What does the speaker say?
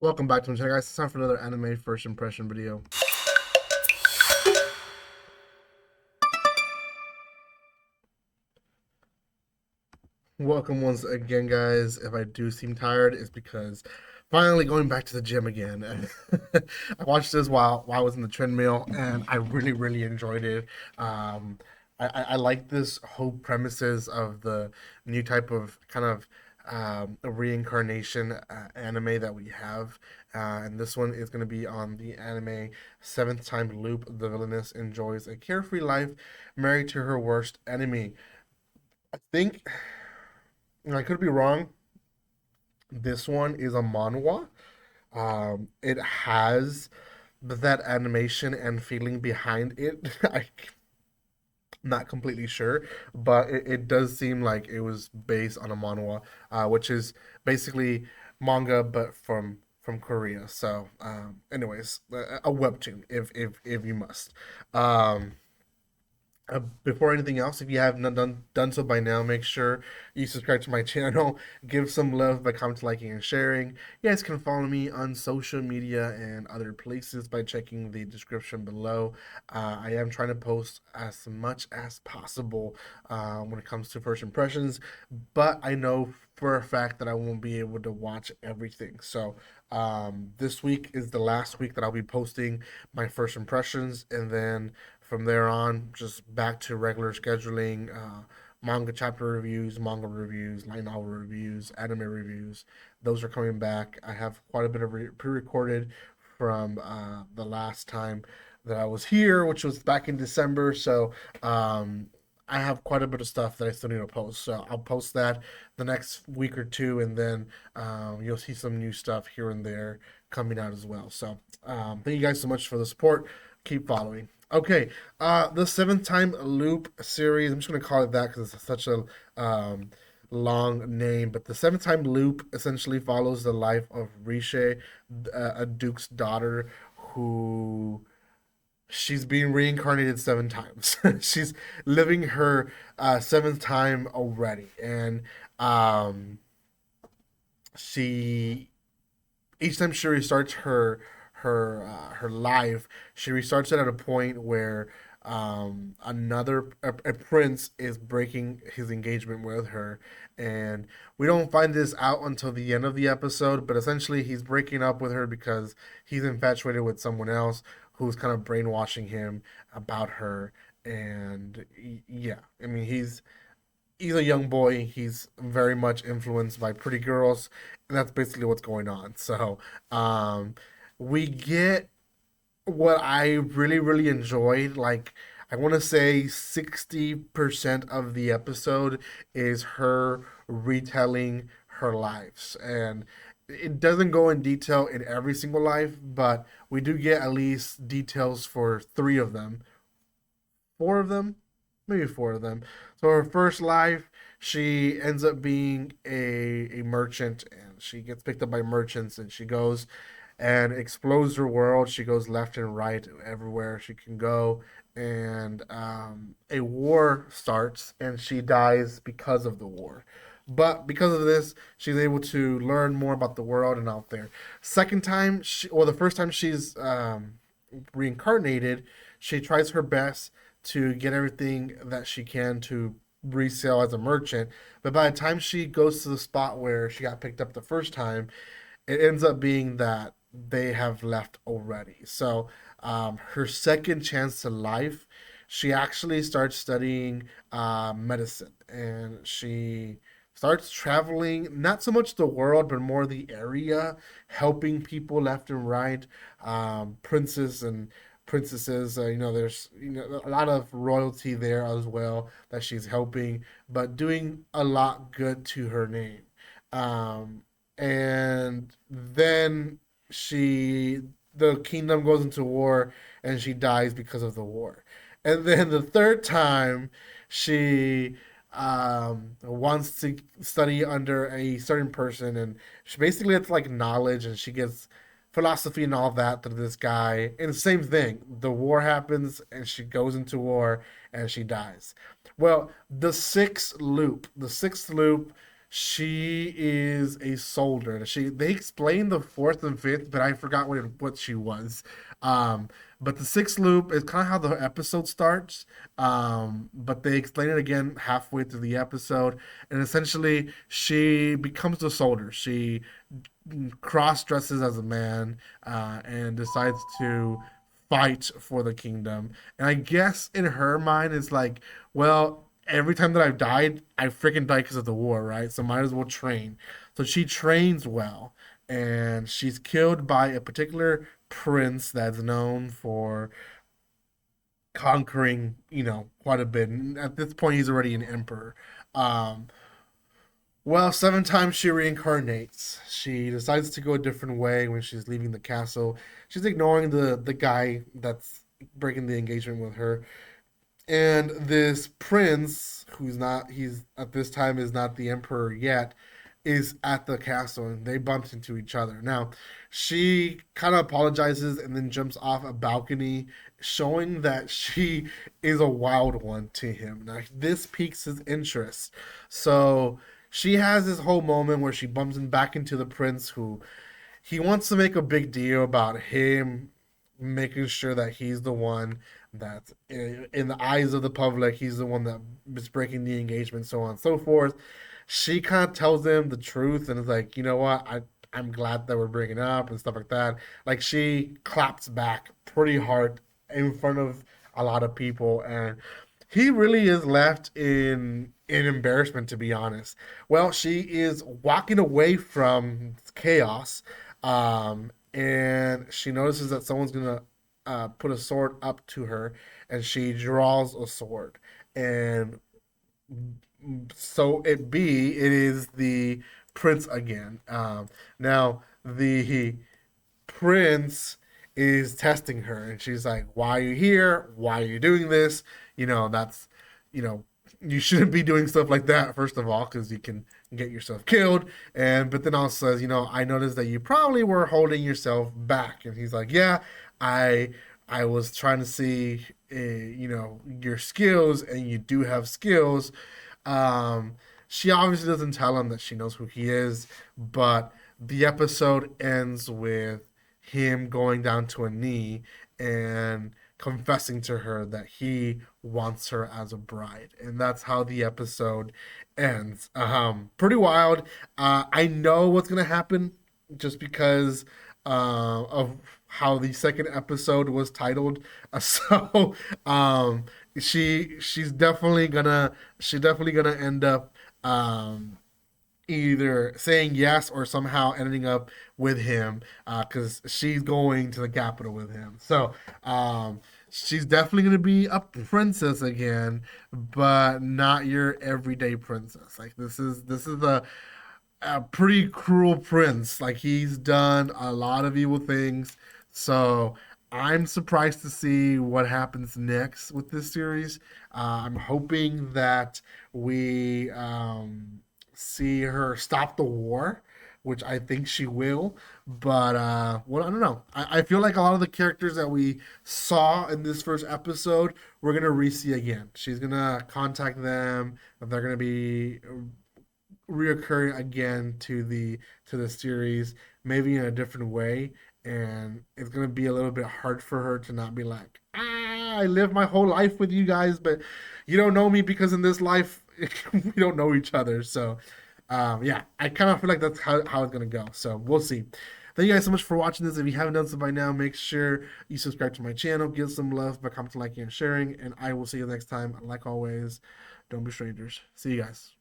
Welcome back to my channel, guys. It's time for another anime first impression video. Welcome once again, guys. If I do seem tired, it's because finally going back to the gym again. I watched this while I was in the treadmill, and I really enjoyed it. Um, I like this whole premises of the new type of kind of reincarnation anime that we have. And this one is going to be on the anime Seventh Time Loop. The villainess enjoys a carefree life, married to her worst enemy. I think I could be wrong. This one is a manhwa. It has that animation and feeling behind it. I'm not completely sure, but it does seem like it was based on a manhwa, which is basically manga but from Korea. So, anyways, a webtoon if you must. Um, Before anything else, if you have not done so by now, make sure you subscribe to my channel. Give some love by commenting, liking, and sharing. You guys can follow me on social media and other places by checking the description below. I am trying to post as much as possible when it comes to first impressions, but I know for a fact that I won't be able to watch everything. So this week is the last week that I'll be posting my first impressions, and then from there on, just back to regular scheduling, manga chapter reviews, manga reviews, light novel reviews, anime reviews. Those are coming back. I have quite a bit of pre-recorded from the last time that I was here, which was back in December. So I have quite a bit of stuff that I still need to post. So I'll post that the next week or two, and then you'll see some new stuff here and there coming out as well. So thank you guys so much for the support. Keep following. Okay, the seventh time loop series. I'm just gonna call it that because it's such a long name. But the seventh time loop essentially follows the life of Riche, a duke's daughter, who she's being reincarnated seven times. She's living her seventh time already, and um, she each time she restarts her life, she restarts it at a point where another a prince is breaking his engagement with her, and we don't find this out until the end of the episode. But essentially, he's breaking up with her because he's infatuated with someone else who's kind of brainwashing him about her. And yeah, I mean he's a young boy. He's very much influenced by pretty girls, and that's basically what's going on. So, we get what I really enjoyed. Like, I want to say 60% of the episode is her retelling her lives, and it doesn't go in detail in every single life, but we do get at least details for three of them, four of them, maybe four of them. So her first life, she ends up being a merchant, and she gets picked up by merchants, and she goes and explores her world. She goes left and right everywhere she can go, and a war starts, and she dies because of the war. But because of this, she's able to learn more about the world and out there. Second time, the first time she's reincarnated, she tries her best to get everything that she can to resell as a merchant. But by the time she goes to the spot where she got picked up the first time, it ends up being that they have left already. So her second chance to life, she actually starts studying medicine, and she starts traveling not so much the world but more the area, helping people left and right, princes and princesses. There's a lot of royalty there as well that she's helping, but doing a lot good to her name. Um, and then she the kingdom goes into war, and she dies because of the war. And then the third time, she wants to study under a certain person, and she basically it's like knowledge, and she gets philosophy and all that to this guy. And the same thing, the war happens, and she goes into war, and she dies. Well, the sixth loop, She is a soldier. They explained the fourth and fifth, but I forgot what she was. Um, but the sixth loop is kind of how the episode starts. But they explain it again halfway through the episode, and essentially she becomes a soldier. She cross dresses as a man and decides to fight for the kingdom. And I guess in her mind, it's like, well, every time that I've died, I freaking died because of the war, right? So might as well train. So she trains well, and she's killed by a particular prince that's known for conquering, quite a bit. And at this point, he's already an emperor. Um, well, seven times she reincarnates. She decides to go a different way when she's leaving the castle. She's ignoring the guy that's breaking the engagement with her. And this prince, he's at this time is not the emperor yet, is at the castle and they bumped into each other. Now, she kind of apologizes and then jumps off a balcony, showing that she is a wild one to him. Now, this piques his interest. So she has this whole moment where she bumps him back into the prince, who he wants to make a big deal about him making sure that he's the one that in the eyes of the public, he's the one that is breaking the engagement, so on and so forth. She kind of tells him the truth and is like, you know what, I'm glad that we're breaking up and stuff like that. Like, she claps back pretty hard in front of a lot of people, and he really is left in embarrassment, to be honest. Well, she is walking away from chaos, and she notices that someone's gonna put a sword up to her, and she draws a sword, and so it is the prince again. Now the prince is testing her, and she's like, why are you here, why are you doing this? That's you know you shouldn't be doing stuff like that, first of all, because you can get yourself killed. And but then also says, I noticed that you probably were holding yourself back. And he's like, yeah, i I was trying to see your skills, and you do have skills. She obviously doesn't tell him that she knows who he is, but the episode ends with him going down to a knee and confessing to her that he wants her as a bride. And that's how the episode ends. Pretty wild. I know what's going to happen just because of how the second episode was titled. So she's definitely gonna end up either saying yes or somehow ending up with him, because she's going to the capital with him. So she's definitely going to be a princess again, but not your everyday princess. Like, this is a pretty cruel prince. Like, he's done a lot of evil things. So I'm surprised to see what happens next with this series. I'm hoping that we see her stop the war, which I think she will. But well, I don't know. I feel like a lot of the characters that we saw in this first episode, we're gonna re-see again. She's gonna contact them, and they're gonna be reoccurring again to the series, maybe in a different way. And it's gonna be a little bit hard for her to not be like, I live my whole life with you guys, but you don't know me because in this life we don't know each other. So yeah, I kind of feel like that's how it's gonna go. So we'll see. Thank you guys so much for watching this. If you haven't done so by now, make sure you subscribe to my channel, give some love by commenting, liking, and sharing, and I will see you next time. Like always, don't be strangers. See you guys.